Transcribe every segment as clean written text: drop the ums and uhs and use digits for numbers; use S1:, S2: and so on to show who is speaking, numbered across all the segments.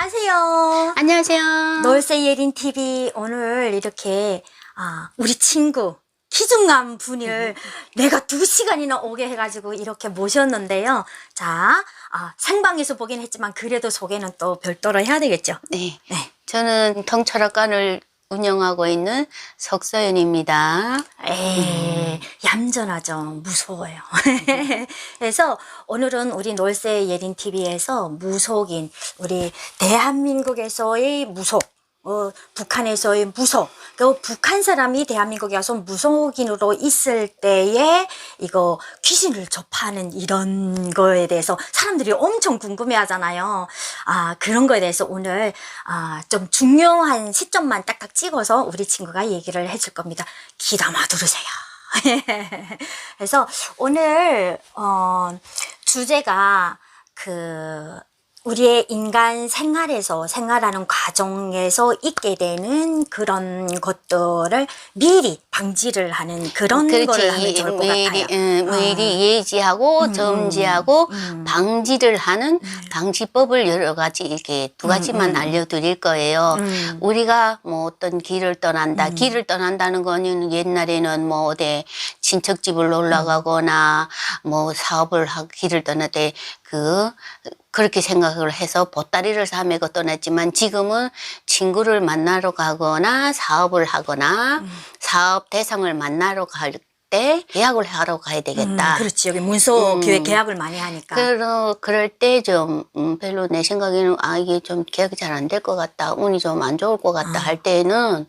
S1: 안녕하세요.
S2: 안녕하세요.
S1: 놀세 예린 TV 오늘 이렇게 우리 친구 키중남 분을 내가 2시간이나 오게 해가지고 이렇게 모셨는데요. 자, 생방에서 보긴 했지만 그래도 소개는 또 별도로 해야 되겠죠.
S2: 네.
S1: 네.
S2: 저는 통철학관을 운영하고 있는 석서연입니다.
S1: 얌전하죠. 무서워요. 그래서 오늘은 우리 놀세 예린 TV에서 무속인 우리 대한민국에서의 무속, 북한에서의 무속, 그 북한 사람이 대한민국에 와서 무속인으로 있을 때에 이거 귀신을 접하는 이런 거에 대해서 사람들이 엄청 궁금해 하잖아요. 그런 거에 대해서 오늘 좀 중요한 시점만 딱딱 찍어서 우리 친구가 얘기를 해줄 겁니다. 귀담아 들으세요. 그래서 오늘 주제가 우리의 인간 생활하는 과정에서 있게 되는 그런 것들을 미리 방지를 하는 그런 거를 하면 좋을 것 같아요.
S2: 미리 예지하고 점지하고 방지를 하는 방지법을 여러 가지 이렇게 두 가지만 알려드릴 거예요. 우리가 뭐 어떤 길을 떠난다. 길을 떠난다는 거는 옛날에는 뭐 어디 친척집을 놀러 가거나 뭐 사업을 하고 길을 떠날 때 그렇게 생각을 해서 보따리를 싸매고 떠났지만 지금은 친구를 만나러 가거나 사업을 하거나 사업 대상을 만나러 갈 때 계약을 하러 가야 되겠다.
S1: 그렇지. 여기 문서 계약을 많이 하니까.
S2: 그럴 때 좀 별로 내 생각에는 이게 좀 계약이 잘 안 될 것 같다. 운이 좀 안 좋을 것 같다 할 때는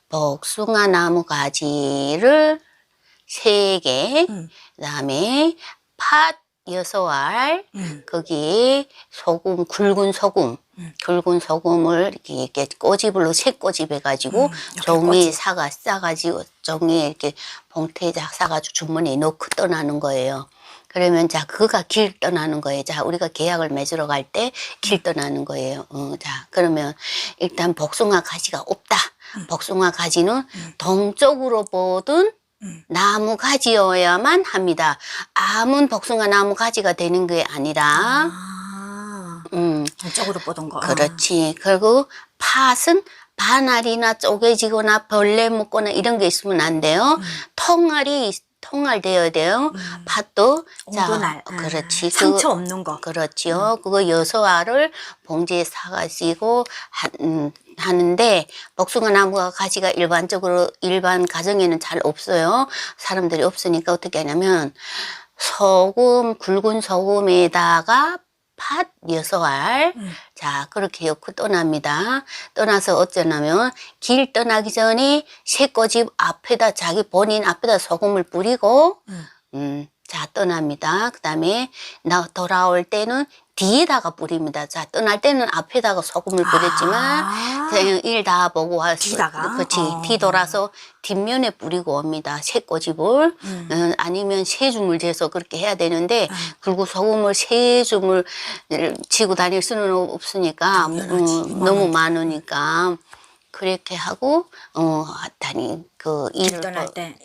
S2: 복숭아 나무 가지를 3개, 그다음에 팥 6알, 거기에 소금, 굵은 소금을 이렇게 꼬집으로 새 꼬집 해가지고 종이에 싸가지고 종이에 이렇게 봉투에 싸가지고 주머니에 넣고 떠나는 거예요. 그러면 자, 그가 길 떠나는 거예요. 자, 우리가 계약을 맺으러 갈 때 길 떠나는 거예요. 자, 그러면 일단 복숭아 가지가 없다. 복숭아 가지는 동쪽으로 보든 나무 가지여야만 합니다. 아무 복숭아 나무 가지가 되는 게 아니라
S1: 쪽으로 보던 거.
S2: 그렇지. 그리고 팥은 반알이나 쪼개지거나 벌레 먹거나 이런 게 있으면 안 돼요. 통알되어야 돼요. 팥도
S1: 옹도날.
S2: 그렇지.
S1: 상처 없는 거.
S2: 그렇지요. 그거 6알을 봉지에 사가지고 하는데 복숭아 나무가 가지가 일반 가정에는 잘 없어요. 사람들이 없으니까 어떻게 하냐면 굵은 소금에다가 팥 6알 자 그렇게 넣고 떠납니다. 떠나서 어쩌냐면 길 떠나기 전에 새 꼬집 앞에다 자기 본인 앞에다 소금을 뿌리고 자 떠납니다. 그 다음에 돌아올 때는 뒤에다가 뿌립니다. 자 떠날 때는 앞에다가 소금을 뿌렸지만 그냥 일 다 보고 와서 그렇지 뒤돌아서 뒷면에 뿌리고 옵니다. 새 꼬집을 아니면 세 줌을 재서 그렇게 해야 되는데 그리고 소금을 세 줌을 지고 다닐 수는 없으니까 너무 많으니까 그렇게 하고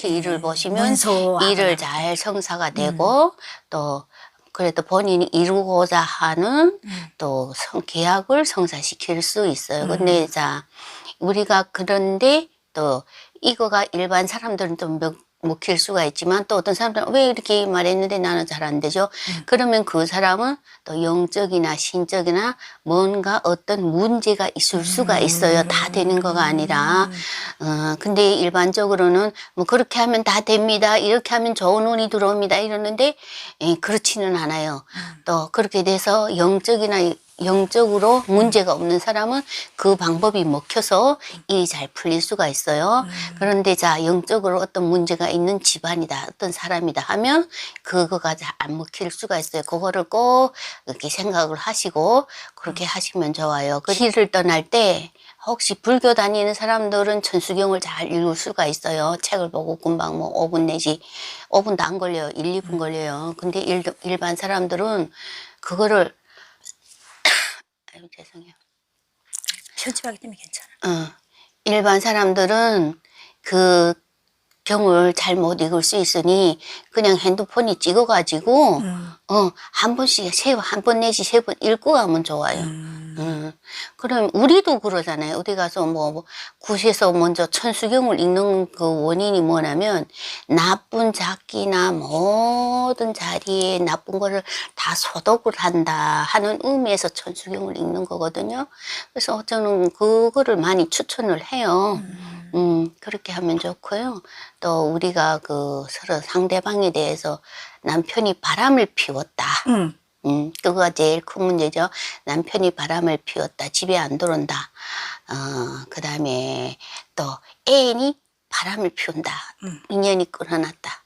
S2: 일을 보시면 일을 잘 성사가 되고 또 그래도 본인이 이루고자 하는 또 계약을 성사시킬 수 있어요. 근데 자 우리가 그런데 또 이거가 일반 사람들은 좀 먹힐 수가 있지만 또 어떤 사람들은 왜 이렇게 말했는데 나는 잘 안 되죠? 그러면 그 사람은 또 영적이나 신적이나 뭔가 어떤 문제가 있을 수가 있어요. 다 되는 거가 아니라. 근데 일반적으로는 뭐 그렇게 하면 다 됩니다. 이렇게 하면 좋은 운이 들어옵니다. 이러는데 그렇지는 않아요. 또 그렇게 돼서 영적으로 문제가 없는 사람은 그 방법이 먹혀서 일이 잘 풀릴 수가 있어요. 그런데 자 영적으로 어떤 문제가 있는 집안이다 어떤 사람이다 하면 그거가 잘 안 먹힐 수가 있어요. 그거를 꼭 이렇게 생각을 하시고 그렇게 하시면 좋아요. 그 길을 떠날 때 혹시 불교 다니는 사람들은 천수경을 잘 읽을 수가 있어요. 책을 보고 금방 뭐 5분 내지 5분도 안 걸려요. 1, 2분 걸려요. 근데 일반 사람들은 그거를 죄송해요.
S1: 편집하기 때문에 괜찮아.
S2: 일반 사람들은 그 경을 잘 못 읽을 수 있으니 그냥 핸드폰이 찍어가지고 한 번씩 한 번 내지 3번 읽고 가면 좋아요. 그럼 우리도 그러잖아요. 어디 가서 뭐 굿에서 먼저 천수경을 읽는 그 원인이 뭐냐면 나쁜 작기나 모든 자리에 나쁜 거를 다 소독을 한다 하는 의미에서 천수경을 읽는 거거든요. 그래서 저는 그거를 많이 추천을 해요. 그렇게 하면 좋고요. 또 우리가 그 서로 상대방에 대해서 남편이 바람을 피웠다. 그거가 제일 큰 문제죠. 남편이 바람을 피웠다. 집에 안 들어온다. 그 다음에 또 애인이 바람을 피운다. 인연이 끊어났다.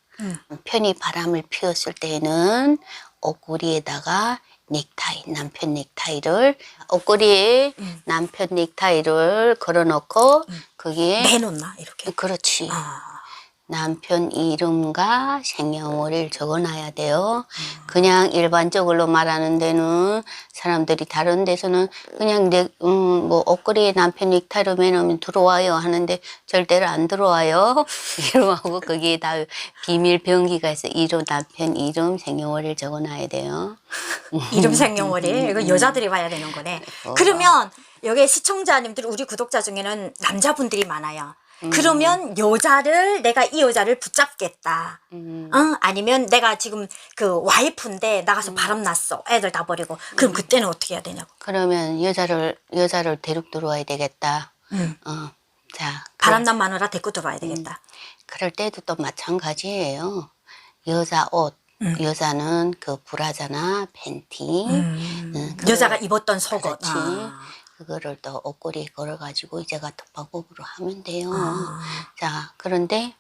S2: 편히 바람을 피웠을 때는 옷걸이에다가 넥타이, 남편 넥타이를, 옷걸이에 남편 넥타이를 걸어놓고, 거기에.
S1: 내놓나, 이렇게?
S2: 그렇지. 남편 이름과 생년월일 적어놔야 돼요. 그냥 일반적으로 말하는 데는 사람들이 다른 데서는 그냥 뭐 옷걸이에 남편 넥타이로 매놓으면 들어와요 하는데 절대로 안 들어와요. 이름하고 거기에 다 비밀 병기가 있어. 이름, 남편 이름, 생년월일 적어놔야 돼요.
S1: 이름, 생년월일? 이거 여자들이 봐야 되는 거네. 그러면 여기 시청자님들, 우리 구독자 중에는 남자분들이 많아요. 그러면 내가 이 여자를 붙잡겠다. 아니면 내가 지금 그 와이프인데 나가서 바람 났어. 애들 다 버리고. 그럼 그때는 어떻게 해야 되냐고.
S2: 그러면 여자를 데리고 들어와야 되겠다. 자.
S1: 바람난 마누라 데리고 들어와야 되겠다.
S2: 그럴 때도 또 마찬가지예요. 여자 옷. 여자는 그 브라자나 팬티.
S1: 여자가 입었던 속옷.
S2: 그렇지. 그거를 또 옷걸이에 걸어가지고 이제가 덮밥법으로 하면 돼요. 자, 그런데,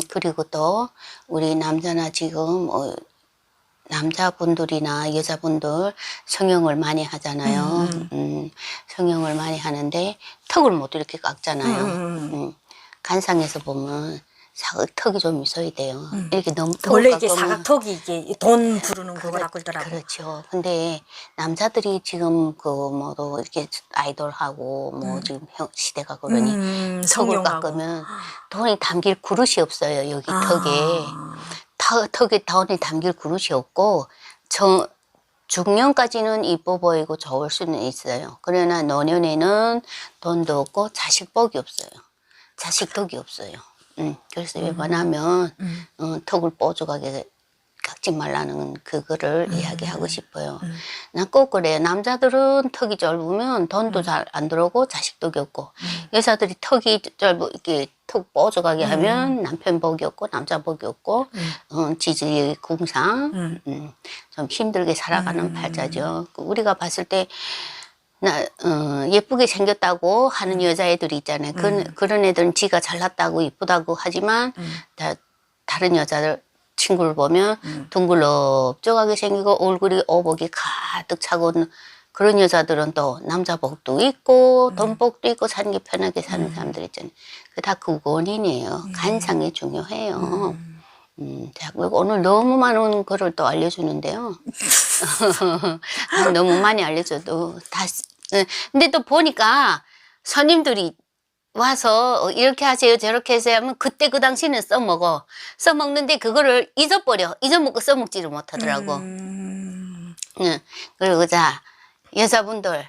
S2: 그리고 또, 우리 남자나 지금, 남자분들이나 여자분들 성형을 많이 하잖아요. 성형을 많이 하는데, 턱을 못 이렇게 깎잖아요. 간상에서 보면, 사각턱이 좀 있어야 돼요. 이렇게 너무 턱을
S1: 원래 이게
S2: 깎으면
S1: 사각턱이 이게 돈 부르는 그거라고 그러더라고요.
S2: 그렇죠. 근데 남자들이 지금 또 이렇게 아이돌하고 뭐 지금 시대가 그러니 턱을
S1: 성형하고.
S2: 깎으면 돈이 담길 그릇이 없어요. 여기 턱에 돈이 담길 그릇이 없고 중년까지는 이뻐 보이고 좋을 수는 있어요. 그러나 노년에는 돈도 없고 자식복이 없어요. 자식덕이 없어요. 그래서 웬만하면 턱을 뽀족하게 깎지 말라는 그거를 이야기하고 싶어요. 난 꼭 그래요. 남자들은 턱이 짧으면 돈도 잘 안 들어오고 자식덕이 없고 여자들이 턱이 짧고 이렇게 턱 뽀족하게 하면 남편 복이 없고 남자 복이 없고 지지 궁상 좀 힘들게 살아가는 팔자죠. 우리가 봤을 때 예쁘게 생겼다고 하는 여자애들이 있잖아요. 그런 애들은 지가 잘났다고 이쁘다고 하지만 다른 여자들 친구를 보면 둥글럽적하게 생기고 얼굴이 오복이 가득 차고 그런 여자들은 또 남자 복도 있고 돈 복도 있고 사는 게 편하게 사는 사람들 있잖아요. 그 다 그 원인이에요. 간상이 중요해요. 자, 오늘 너무 많은 거를 또 알려주는데요. 너무 많이 알려줘도 근데 또 보니까 손님들이 와서 이렇게 하세요 저렇게 하세요 하면 그때 그 당시는 써먹어. 써먹는데 그거를 잊어먹고 써먹지를 못하더라고. 그리고 자, 여자분들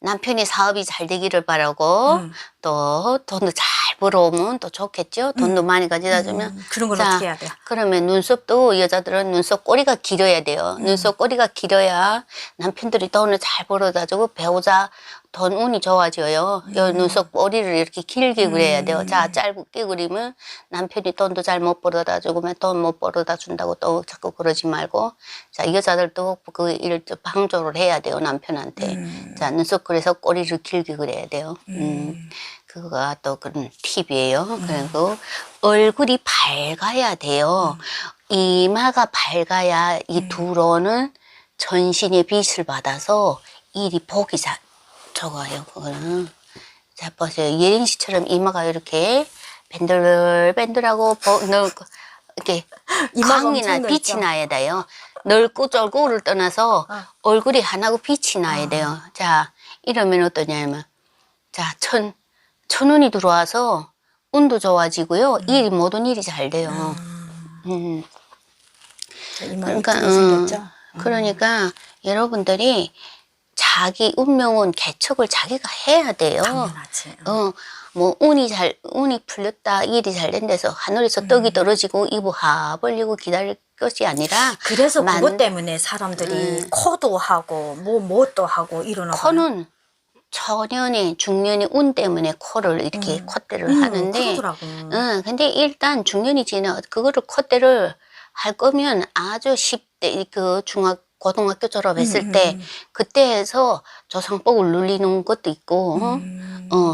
S2: 남편이 사업이 잘 되기를 바라고 또 돈도 잘 벌어오면 또 좋겠죠. 돈도 많이 가져다 주면
S1: 그런 걸 어떻게 해야 돼요?
S2: 그러면 눈썹도 여자들은 눈썹 꼬리가 길어야 돼요. 눈썹 꼬리가 길어야 남편들이 돈을 잘 벌어다 주고 배우자 돈 운이 좋아져요. 요 눈썹 꼬리를 이렇게 길게 그려야 돼요. 자, 짧게 그리면 남편이 돈도 잘 못 벌어다 주고 돈 못 벌어다 준다고 또 자꾸 그러지 말고 자, 여자들도 그 일 방조를 해야 돼요. 남편한테. 자, 눈썹 그래서 꼬리를 길게 그려야 돼요. 그거가 또 그런 팁이에요. 그리고 얼굴이 밝아야 돼요. 이마가 밝아야 이 두로는 전신의 빛을 받아서 일이 복이 좋아요. 그거는. 자, 보세요. 예린 씨처럼 이마가 이렇게 밴들밴들하고 이렇게 광이나 빛이 나야 돼요. 넓고 쫄고를 떠나서 얼굴이 하나고 빛이 나야 돼요. 자, 이러면 어떠냐면 자, 천운이 들어와서 운도 좋아지고요. 모든 일이 잘 돼요.
S1: 이마 이쁘게 생겼죠?
S2: 그러니까 여러분들이 자기 운명은 개척을 자기가 해야 돼요.
S1: 당연하지.
S2: 뭐 운이 풀렸다, 일이 잘 된 데서 하늘에서 떡이 떨어지고 이부 하 벌리고 기다릴 것이 아니라
S1: 그래서 그것 때문에 사람들이 코도 하고 뭣도 하고 이러나 봐요.
S2: 코는 초년의 중년의 운 때문에 코를 이렇게 콧대를 하는데
S1: 그러더라고.
S2: 근데 일단 중년이 지나 그거를 콧대를 할 거면 아주 10대 그 고등학교 졸업했을 때 그때에서 조상복을 누리는 것도 있고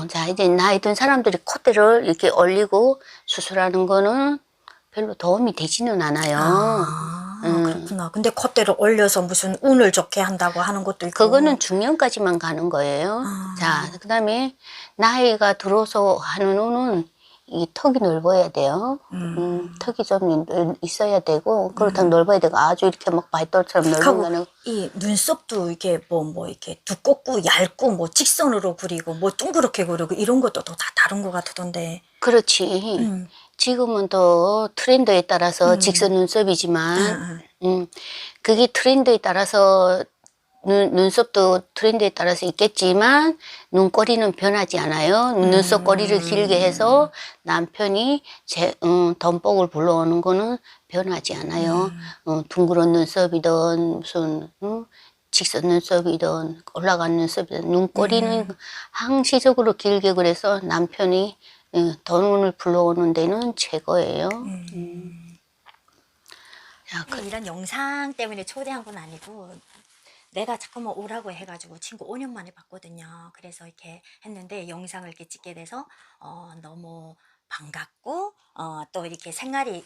S2: 자 이제 나이 든 사람들이 콧대를 이렇게 올리고 수술하는 거는 별로 도움이 되지는 않아요.
S1: 그렇구나. 근데 콧대를 올려서 무슨 운을 좋게 한다고 하는 것도 있고.
S2: 그거는 중년까지만 가는 거예요. 자, 그다음에 나이가 들어서 하는 운은 이 턱이 넓어야 돼요. 턱이 좀 있어야 되고 그렇다면 넓어야 되고 아주 이렇게 막 바이돌처럼 넓은 거는
S1: 이 눈썹도 이게 뭐 이렇게 두껍고 얇고 뭐 직선으로 그리고 뭐 둥그렇게 그리고 이런 것도 또 다 다른 것 같던데.
S2: 그렇지. 지금은 또 트렌드에 따라서 직선 눈썹이지만 그게 트렌드에 따라서 눈썹도 트렌드에 따라서 있겠지만 눈꼬리는 변하지 않아요. 눈썹 꼬리를 길게 해서 남편이 덤복을 불러오는 거는 변하지 않아요. 둥그런 눈썹이든 무슨 직선 눈썹이든 올라간 눈썹이든 눈꼬리는 항시적으로 길게 그래서 남편이 돈을 불러오는 데는 최고예요. 자,
S1: 이런 영상 때문에 초대한 건 아니고 내가 자꾸만 오라고 해가지고 친구 5년 만에 봤거든요. 그래서 이렇게 했는데 영상을 이렇게 찍게 돼서 너무 반갑고 또 이렇게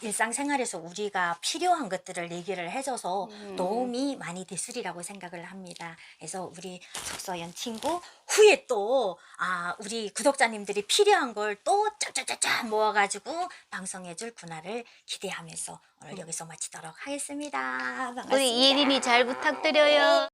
S1: 일상생활에서 우리가 필요한 것들을 얘기를 해줘서 도움이 많이 됐으리라고 생각을 합니다. 그래서 우리 석서연 친구 후에 또 우리 구독자님들이 필요한 걸 또 짜짜짜짜 모아가지고 방송해줄 그날을 기대하면서 오늘 여기서 마치도록 하겠습니다. 반갑습니다.
S2: 우리 예린이 잘 부탁드려요.